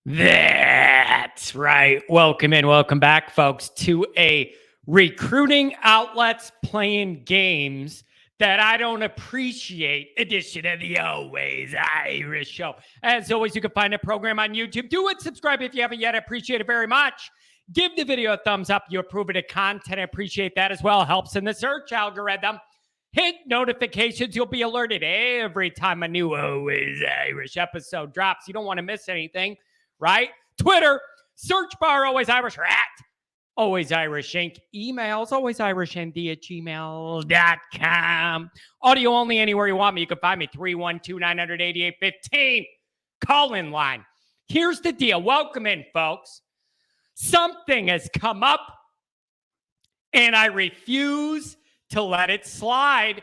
That's right. Welcome in, welcome back, folks, to a recruiting outlets playing games that I don't appreciate edition of the Always Irish Show. As always, you can find the program on YouTube. Do it, subscribe if you haven't yet. I appreciate it very much. Give the video a thumbs up. You approve of the content. I appreciate that as well. Helps in the search algorithm. Hit notifications. You'll be alerted every time a new Always Irish episode drops. You don't want to miss anything, right? Twitter, search bar Always Irish, or at Always Irish Inc. Emails, alwaysirishnd@gmail.com. Audio only anywhere you want me. You can find me, 312-988-15. Call-in line. Here's the deal. Welcome in, folks. Something has come up, and I refuse to let it slide.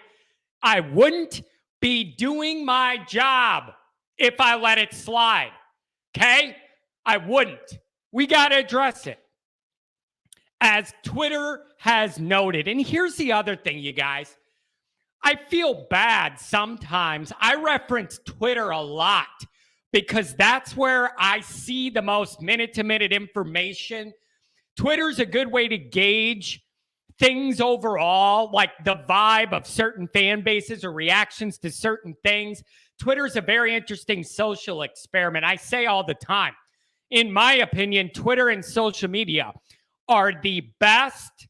I wouldn't be doing my job if I let it slide. Okay? I wouldn't. We got to address it. As Twitter has noted, and here's the other thing, you guys. I feel bad sometimes. I reference Twitter a lot because that's where I see the most minute-to-minute information. Twitter's a good way to gauge things overall, like the vibe of certain fan bases or reactions to certain things. Twitter's a very interesting social experiment. I say all the time, in my opinion, Twitter and social media are the best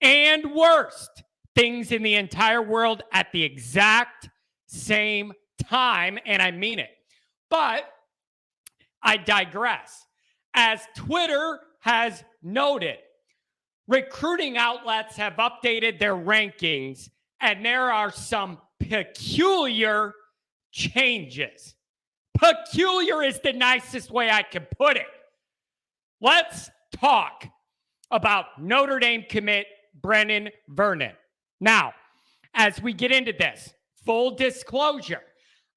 and worst things in the entire world at the exact same time, and I mean it. But I digress. As Twitter has noted, recruiting outlets have updated their rankings, and there are some peculiar changes. Peculiar is the nicest way I can put it. Let's talk about Notre Dame commit Brenan Vernon. Now, as we get into this, full disclosure,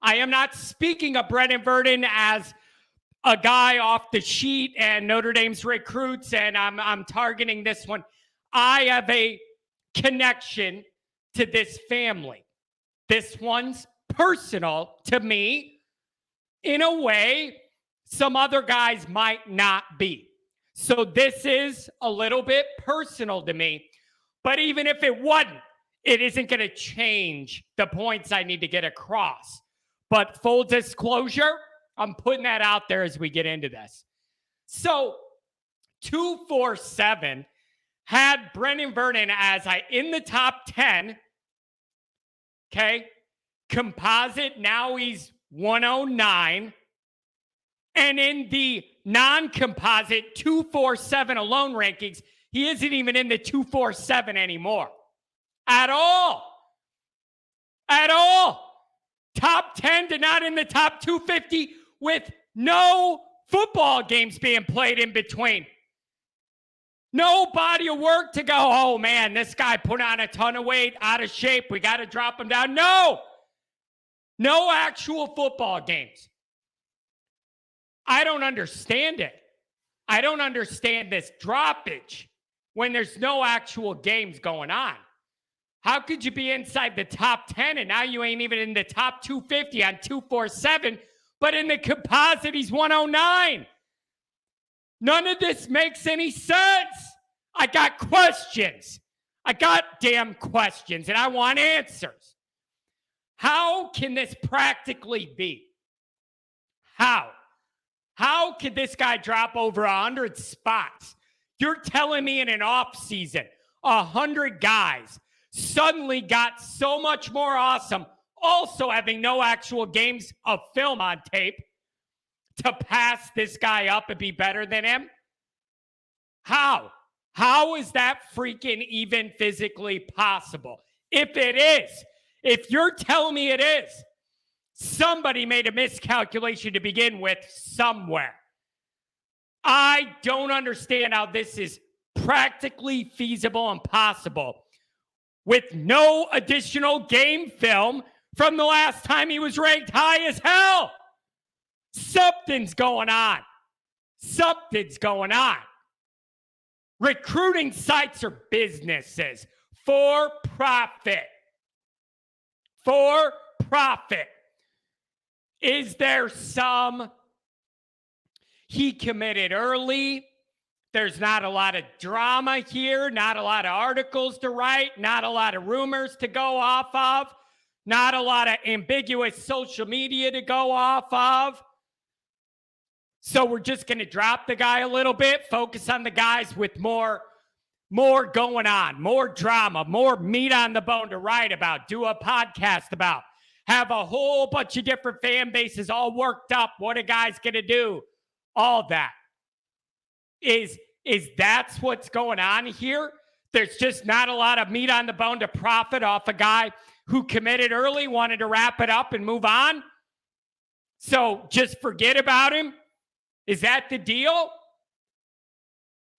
I am not speaking of Brenan Vernon as a guy off the sheet and Notre Dame's recruits, and I'm targeting this one. I have a connection to this family. This one's personal to me in a way some other guys might not be. So this is a little bit personal to me. But even if it wasn't, it isn't going to change the points I need to get across. But full disclosure, I'm putting that out there as we get into this. So 247 had Brenan Vernon as in the top 10. Okay. Composite, now he's 109. And in the non-composite 247 alone rankings, he isn't even in the 247 anymore. At all. At all. Top 10 to not in the top 250 with no football games being played in between. No body of work to go, oh man, this guy put on a ton of weight, out of shape, we got to drop him down. No. No actual football games. I don't understand it. I don't understand this droppage when there's no actual games going on. How could you be inside the top 10 and now you ain't even in the top 250 on 247, but in the composite, he's 109? None of this makes any sense. I got questions. I got damn questions, and I want answers. How can this practically be? How? How could this guy drop over 100 spots? You're telling me in an off season, 100 guys suddenly got so much more awesome, also having no actual games of film on tape, to pass this guy up and be better than him? How? How is that freaking even physically possible? If it is, if you're telling me it is, somebody made a miscalculation to begin with somewhere. I don't understand how this is practically feasible and possible with no additional game film from the last time he was ranked high as hell. Something's going on. Something's going on. Recruiting sites are businesses for profit. For profit. Is there some, He committed early. There's not a lot of drama here, not a lot of articles to write, not a lot of rumors to go off of, not a lot of ambiguous social media to go off of. So we're just going to drop the guy a little bit, focus on the guys with more going on, more drama, more meat on the bone to write about, do a podcast about, have a whole bunch of different fan bases all worked up. What a guy's going to do? All that. Is that's what's going on here? There's just not a lot of meat on the bone to profit off a guy who committed early, wanted to wrap it up and move on. So just forget about him. Is that the deal?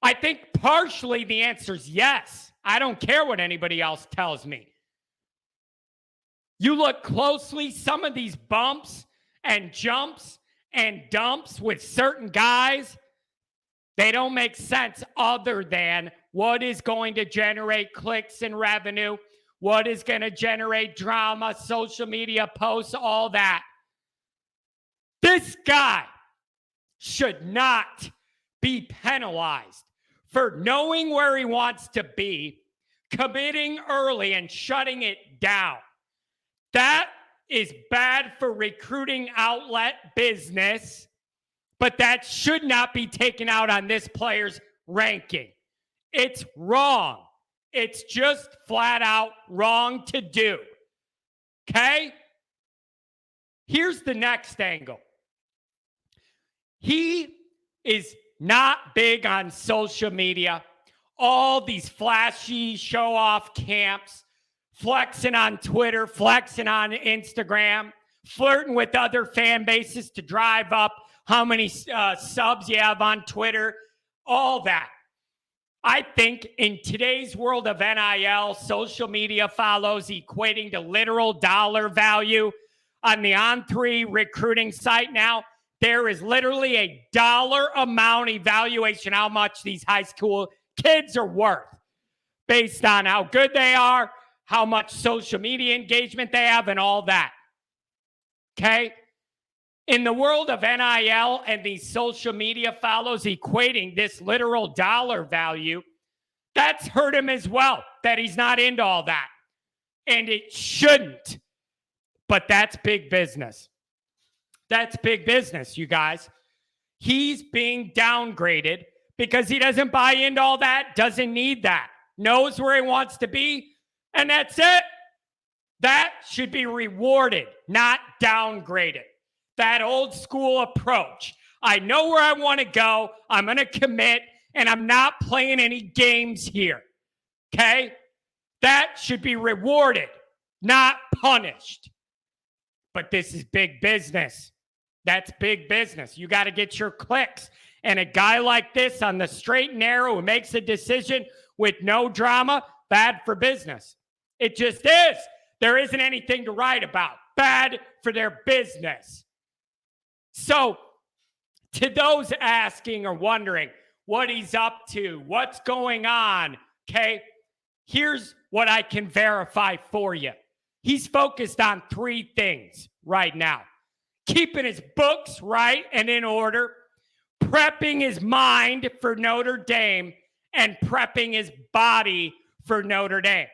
I think partially the answer is yes. I don't care what anybody else tells me. You look closely, some of these bumps and jumps and dumps with certain guys, they don't make sense other than what is going to generate clicks and revenue, what is going to generate drama, social media posts, all that. This guy should not be penalized for knowing where he wants to be, committing early and shutting it down. That is bad for recruiting outlet business, but that should not be taken out on this player's ranking. It's wrong. It's just flat out wrong to do. Okay? Here's the next angle. He is not big on social media. All these flashy show-off camps, flexing on Twitter, flexing on Instagram, flirting with other fan bases to drive up how many subs you have on Twitter, all that. I think in today's world of NIL, social media follows equating to literal dollar value. On the On3 recruiting site now, there is literally a dollar amount evaluation how much these high school kids are worth based on how good they are, how much social media engagement they have, and all that. Okay? In the world of NIL and these social media follows equating this literal dollar value, that's hurt him as well, that he's not into all that. And it shouldn't. But that's big business. That's big business, you guys. He's being downgraded because he doesn't buy into all that, doesn't need that, knows where he wants to be, and that's it. That should be rewarded, not downgraded. That old school approach. I know where I want to go. I'm going to commit, and I'm not playing any games here. Okay? That should be rewarded, not punished. But this is big business. That's big business. You got to get your clicks. And a guy like this on the straight and narrow who makes a decision with no drama, bad for business. It just is. There isn't anything to write about. Bad for their business. So, to those asking or wondering what he's up to, what's going on, okay, here's what I can verify for you. He's focused on three things right now. Keeping his books right and in order, prepping his mind for Notre Dame, and prepping his body for Notre Dame.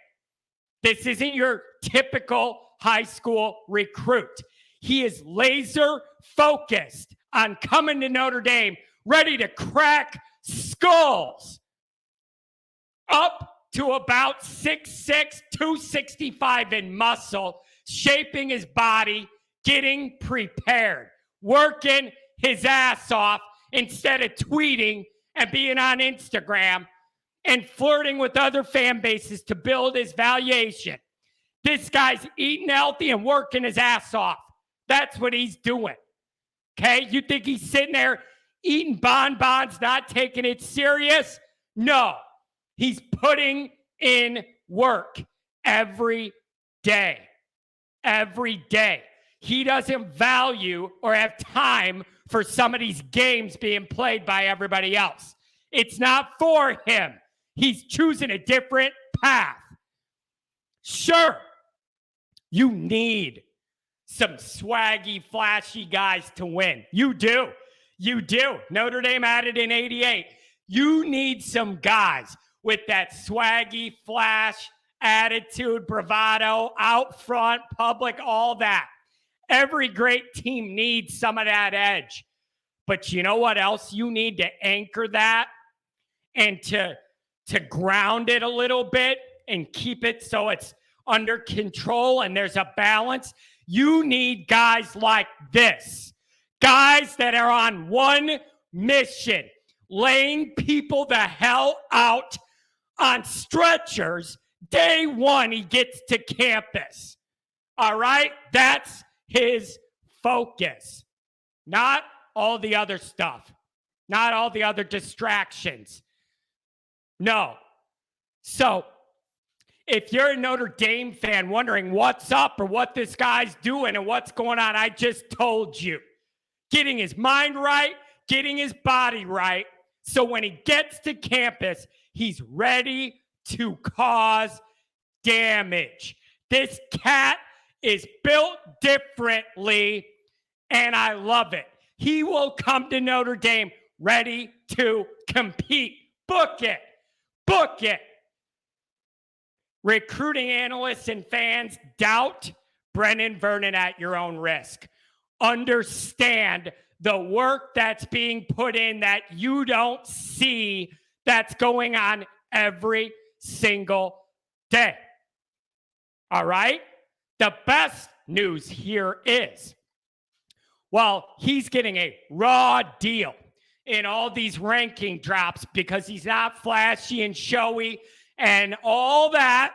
This isn't your typical high school recruit. He is laser focused on coming to Notre Dame, ready to crack skulls. Up to about 6'6", 265 in muscle, shaping his body, getting prepared, working his ass off instead of tweeting and being on Instagram and flirting with other fan bases to build his valuation. This guy's eating healthy and working his ass off. That's what he's doing. Okay? You think he's sitting there eating bonbons, not taking it serious? No. He's putting in work every day. Every day. He doesn't value or have time for some of these games being played by everybody else. It's not for him. He's choosing a different path. Sure, you need some swaggy, flashy guys to win. You do. You do. Notre Dame added in 88. You need some guys with that swaggy, flash, attitude, bravado, out front, public, all that. Every great team needs some of that edge. But you know what else you need to anchor that and to ground it a little bit and keep it so it's under control and there's a balance? You need guys like this. Guys that are on one mission, laying people the hell out on stretchers day one he gets to campus. All right? That's his focus. Not all the other stuff. Not all the other distractions. No. So, if you're a Notre Dame fan wondering what's up or what this guy's doing and what's going on, I just told you. Getting his mind right, getting his body right, so when he gets to campus, he's ready to cause damage. This cat is built differently, and I love it. He will come to Notre Dame ready to compete. Book it. Book it. Recruiting analysts and fans, doubt Brennan Vernon at your own risk. Understand the work that's being put in that you don't see that's going on every single day. All right? The best news here is, well, he's getting a raw deal in all these ranking drops because he's not flashy and showy and all that.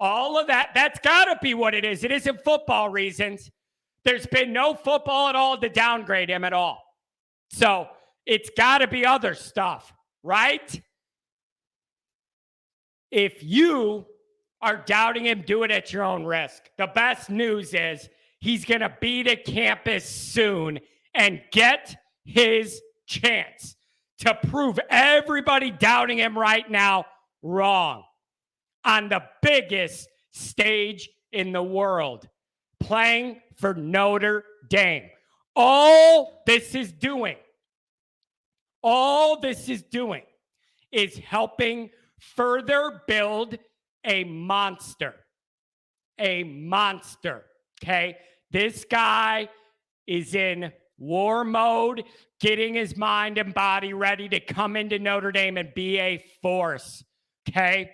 All of that, that's got to be what it is. It isn't football reasons. There's been no football at all to downgrade him at all. So it's got to be other stuff, right? If you are doubting him, do it at your own risk. The best news is he's going to be to campus soon and get his chance to prove everybody doubting him right now wrong on the biggest stage in the world, playing for Notre Dame. All this is doing is helping further build a monster. A monster, okay? This guy is in war mode, getting his mind and body ready to come into Notre Dame and be a force, okay?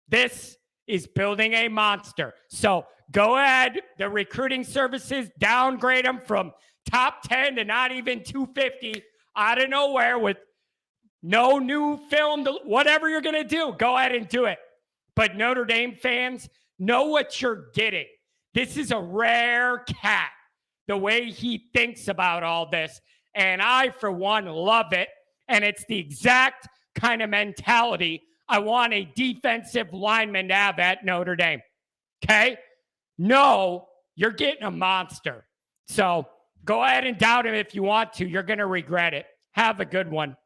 This is building a monster. So go ahead, the recruiting services downgrade him from top 10 to not even 250 out of nowhere with no new film, whatever you're going to do, go ahead and do it. But Notre Dame fans, know what you're getting. This is a rare cat, the way he thinks about all this. And I, for one, love it. And it's the exact kind of mentality I want a defensive lineman to have at Notre Dame. Okay? No, you're getting a monster. So go ahead and doubt him if you want to. You're going to regret it. Have a good one.